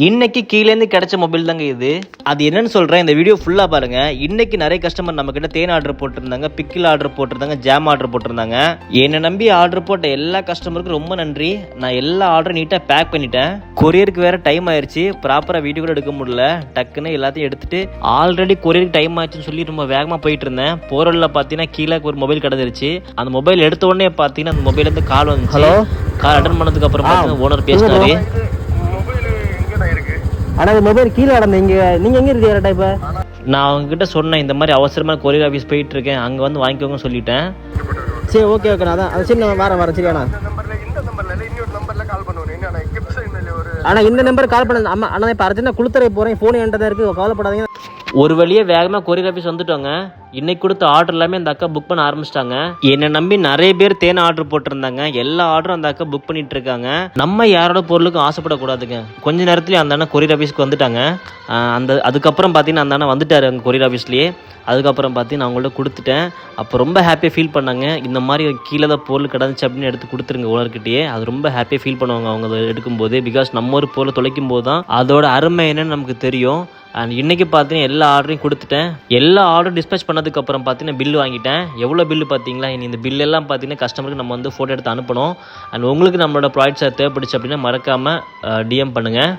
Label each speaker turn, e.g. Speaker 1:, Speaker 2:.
Speaker 1: இன்னைக்கு கீழேருந்து கிடைச்ச மொபைல் தாங்க இது. அது என்னன்னு சொல்கிறேன், இந்த வீடியோ ஃபுல்லாக பாருங்கள். இன்னைக்கு நிறைய கஸ்டமர் நம்மக்கிட்ட தேன் ஆர்டர் போட்டிருந்தாங்க, பிக்கில் ஆர்டர் போட்டிருந்தாங்க, ஜாம் ஆர்டர் போட்டிருந்தாங்க. என்னை நம்பி ஆர்டர் போட்ட எல்லா கஸ்டமருக்கும் ரொம்ப நன்றி. நான் எல்லா ஆர்டரும் நீட்டாக பேக் பண்ணிட்டேன். கொரியருக்கு வேறு டைம் ஆயிடுச்சு, ப்ராப்பராக வீடியோ கூட எடுக்க முடியல. டக்குன்னு எல்லாத்தையும் எடுத்துட்டு ஆல்ரெடி கொரியருக்கு டைம் ஆயிடுச்சுன்னு சொல்லி ரொம்ப வேகமாக போயிட்டு இருந்தேன். போரில் பார்த்தீங்கன்னா கீழே ஒரு மொபைல் கிடந்துருச்சு. அந்த மொபைல் எடுத்த உடனே பார்த்தீங்கன்னா அந்த மொபைலேருந்து கால் வந்துச்சு. ஹலோ, கால் அட்டன் பண்ணதுக்கு அப்புறம் ஓனர் பேசினாரு.
Speaker 2: ஆனால் இந்த மொபைல் கீழே கிடந்து நீங்கள் எங்கே இருக்கீங்க கரெக்டாக? இப்போ
Speaker 1: நான் அவங்ககிட்ட சொன்னேன், இந்த மாதிரி அவசரமாக கொரியர் ஆஃபீஸ் போயிட்டு இருக்கேன், அங்கே வந்து வாங்கிக்கோங்கன்னு சொல்லிட்டேன்.
Speaker 2: சரி, ஓகே ஓகே. அதான் சரி, நான் வரேன் சரியாண்ணா. ஆனால் இந்த நம்பர் கால் பண்ண ஆமாம். ஆனால் இப்போ அர்ஜென்ட்டாக குளுத்துறை போகிறேன், ஃபோன் என்கிட்ட தான் இருக்குது, கவலைப்படாதீங்க.
Speaker 1: ஒரு வழியே வேகமாக கொரியர் ஆஃபீஸ் வந்துட்டோங்க. இன்னைக்கு கொடுத்த ஆர்டர் எல்லாமே அந்த அக்கா புக் பண்ண ஆரம்பிச்சிட்டாங்க. என்னை நம்பி நிறைய பேர் தேனை ஆர்டர் போட்டிருந்தாங்க. எல்லா ஆர்டரும் அந்த அக்கா புக் பண்ணிட்டு இருக்காங்க. நம்ம யாரோட பொருளுக்கும் ஆசைப்படக்கூடாதுங்க. கொஞ்ச நேரத்துலேயே அந்த அண்ணன் கொரியர் ஆஃபீஸ்க்கு வந்துட்டாங்க. அதுக்கப்புறம் பார்த்தீங்கன்னா அந்த அண்ணன் வந்துட்டார் அங்கே கொரியர் ஆஃபீஸ்லேயே. அதுக்கப்புறம் பார்த்து நான் அவங்கள்ட்ட கொடுத்துட்டேன். அப்போ ரொம்ப ஹாப்பியாக ஃபீல் பண்ணாங்க. இந்த மாதிரி கீழே தான் பொருள் கிடந்துச்சு அப்படின்னு எடுத்து கொடுத்துருங்க ஓனர்கிட்டயே. அது ரொம்ப ஹாப்பியாக ஃபீல் பண்ணுவாங்க அவங்க அதை எடுக்கும்போது. பிகாஸ் நம்ம ஒரு பொருளை தொலைக்கும் போது தான் அதோட அருமை என்னன்னு நமக்கு தெரியும். அண்ட் இன்றைக்கி பார்த்தீங்கன்னா எல்லா ஆர்டரையும் கொடுத்துட்டேன். எல்லா ஆர்டரும் டிஸ்பேச் பண்ணதுக்கப்புறம் பார்த்தீங்கன்னா பில்லு வாங்கிட்டேன். எவ்வளோ பில்லு பார்த்தீங்களா? இனி இந்த பில்லெல்லாம் பார்த்தீங்கன்னா கஸ்டமருக்கு நம்ம வந்து ஃபோட்டோ எடுத்து அனுப்பணும். அண்ட் உங்களுக்கு நம்மளோட ப்ராடக்ட்ஸ் தேவைப்படுச்சு அப்படின்னா மறக்காமல் டிஎம் பண்ணுங்கள்.